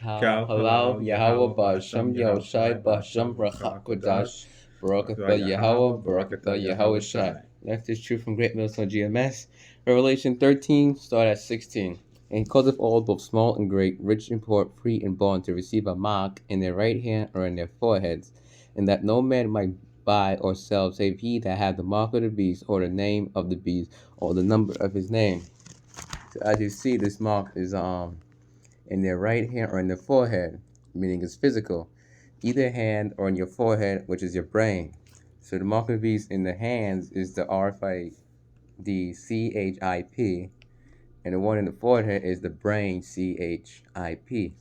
Kal Halal Yahweh Ba'Shem Yahushai Ba'Shem Brachat Kodash Barakatah Yahweh Barakatah Yahweh Shai. Next is true from Great Millstone GMS. Revelation 13, start at 16. And he causeth all, both small and great, rich and poor, free and bond, to receive a mark in their right hand or in their foreheads, and that no man might buy or sell save he that had the mark of the beast, or the name of the beast, or the number of his name. So as you see, this mark is in their right hand or in their forehead, meaning it's physical, either hand or in your forehead, which is your brain. So the mark of the beast in the hands is the RFID CHIP, and the one in the forehead is the brain CHIP.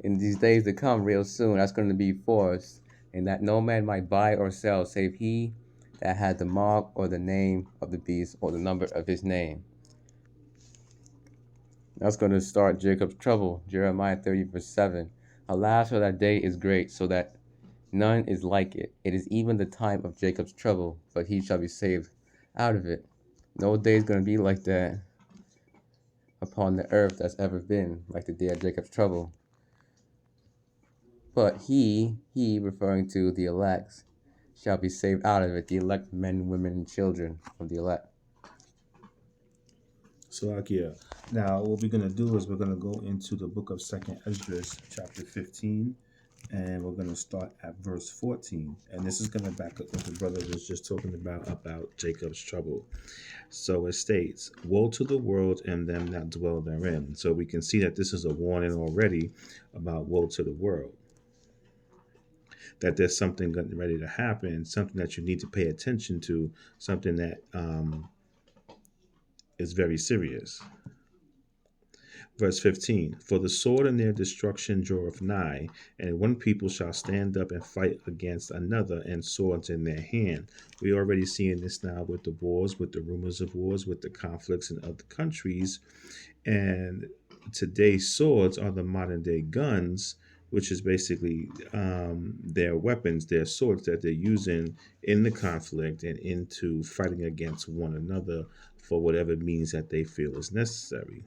In these days to come, real soon, that's going to be for us, and that no man might buy or sell save he that had the mark or the name of the beast or the number of his name. That's going to start Jacob's trouble. Jeremiah 30 verse 7. Alas, for that day is great, so that none is like it. It is even the time of Jacob's trouble, but he shall be saved out of it. No day is going to be like that upon the earth that's ever been, like the day of Jacob's trouble. But he referring to the elect, shall be saved out of it. The elect men, women, and children of the elect. Salakia. Now, what we're going to do is we're going to go into the book of 2nd Esdras, chapter 15, and we're going to start at verse 14. And this is going to back up what the brother was just talking about Jacob's trouble. So it states, "Woe to the world and them that dwell therein." So we can see that this is a warning already about woe to the world. That there's something getting ready to happen, something that you need to pay attention to, something that is very serious. Verse 15, "For the sword and their destruction draweth nigh, and one people shall stand up and fight against another, and swords in their hand." We already seeing this now with the wars, with the rumors of wars, with the conflicts in other countries. And today's swords are the modern day guns, which is basically their weapons, their swords that they're using in the conflict and into fighting against one another for whatever means that they feel is necessary.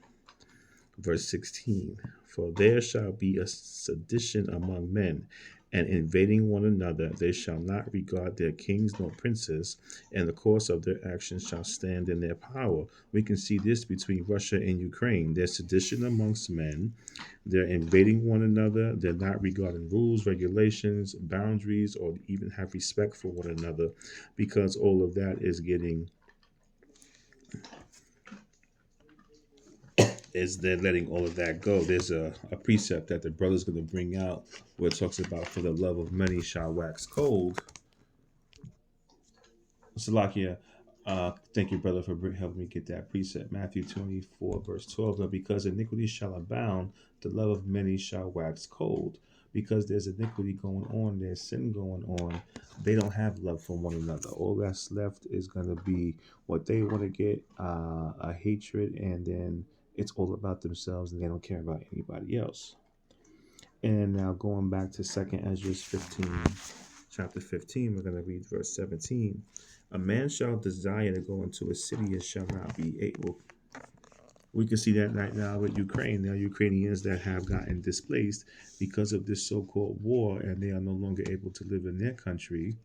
Verse 16, "For there shall be a sedition among men, and invading one another. They shall not regard their kings nor princes, and the course of their actions shall stand in their power." We can see this between Russia and Ukraine. There's sedition amongst men. They're invading one another. They're not regarding rules, regulations, boundaries, or even have respect for one another, because all of that is they're letting all of that go. There's a precept that the brother's going to bring out where it talks about, "For the love of many shall wax cold." Salakia, thank you, brother, for helping me get that precept. Matthew 24, verse 12. "But because iniquity shall abound, the love of many shall wax cold." Because there's iniquity going on, there's sin going on, they don't have love for one another. All that's left is going to be what they want to get, a hatred, and then it's all about themselves, and they don't care about anybody else. And now going back to 2nd Esdras 15, chapter 15, we're going to read verse 17. "A man shall desire to go into a city and shall not be able." We can see that right now with Ukraine. There are Ukrainians that have gotten displaced because of this so-called war, and they are no longer able to live in their country,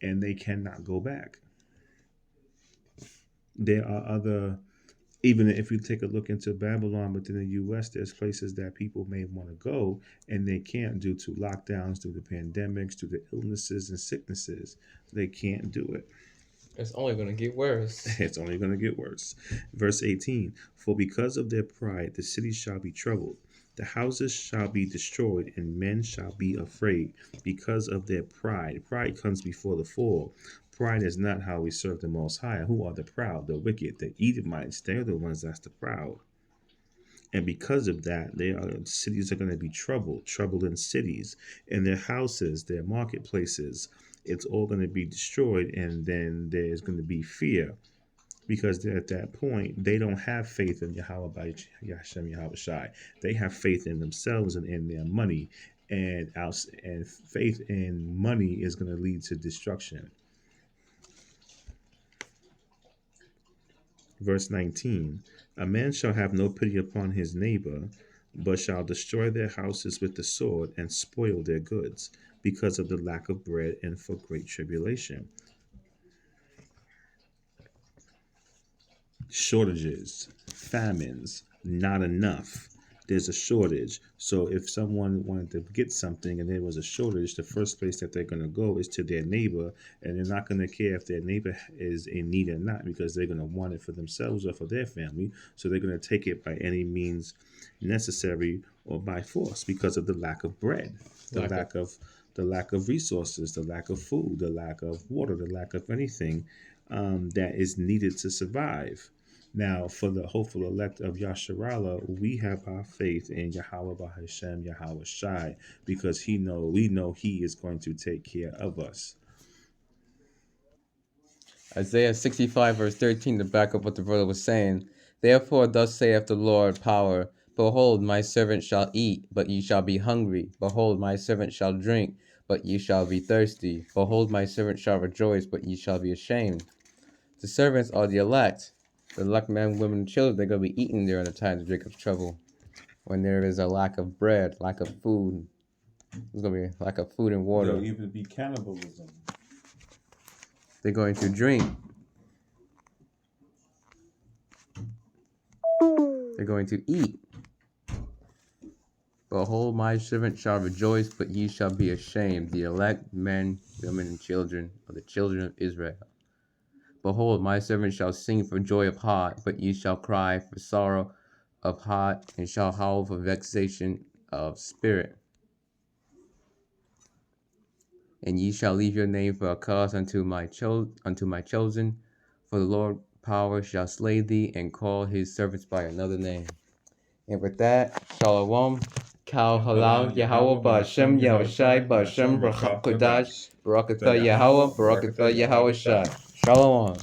and they cannot go back. There are other, even if you take a look into Babylon within the U.S., there's places that people may want to go, and they can't due to lockdowns, due to pandemics, due to illnesses and sicknesses. They can't do it. It's only going to get worse. It's only going to get worse. Verse 18, "For because of their pride, the city shall be troubled. The houses shall be destroyed, and men shall be afraid because of their pride." Pride comes before the fall. Pride is not how we serve the Most High. Who are the proud, the wicked, the Edomites? They're the ones that's the proud. And because of that, cities are going to be troubled in cities, and their houses, their marketplaces. It's all going to be destroyed, and then there's going to be fear, because at that point they don't have faith in Yahweh by Yahshem Yahweh Shai. They have faith in themselves and in their money, and faith in money is going to lead to destruction. Verse 19, "A man shall have no pity upon his neighbor, but shall destroy their houses with the sword and spoil their goods, because of the lack of bread and for great tribulation. Shortages, famines, not enough. There's a shortage. So if someone wanted to get something and there was a shortage, the first place that they're going to go is to their neighbor, and they're not going to care if their neighbor is in need or not, because they're going to want it for themselves or for their family. So they're going to take it by any means necessary or by force, because of the lack of bread, the lack of resources, the lack of food, the lack of water, the lack of anything that is needed to survive. Now, for the hopeful elect of Yasharala, we have our faith in Yahweh Bahashem, Yahweh Shai, because we know He is going to take care of us. Isaiah 65 verse 13 to back up what the brother was saying. Therefore thus saith the Lord power, behold, my servant shall eat, but ye shall be hungry. Behold, my servant shall drink, but ye shall be thirsty. Behold, my servant shall rejoice, but ye shall be ashamed. The servants are the elect. The elect men, women, and children, they're going to be eating during the times of Jacob's trouble. When there is a lack of bread, lack of food, there's going to be a lack of food and water. There'll even be cannibalism. They're going to drink. They're going to eat. Behold, my servant shall rejoice, but ye shall be ashamed, the elect men, women, and children of the children of Israel. Behold, my servant shall sing for joy of heart, but ye shall cry for sorrow of heart, and shall howl for vexation of spirit. And ye shall leave your name for a cause unto my chosen, for the Lord power shall slay thee, and call his servants by another name. And with that, Shalom, Kal Halal, Yahweh Ba'Shem Yahushai Ba'Shem Bracha Kodash, Barakatah Yahweh, Barakatah Yahweh Shai. Shalom.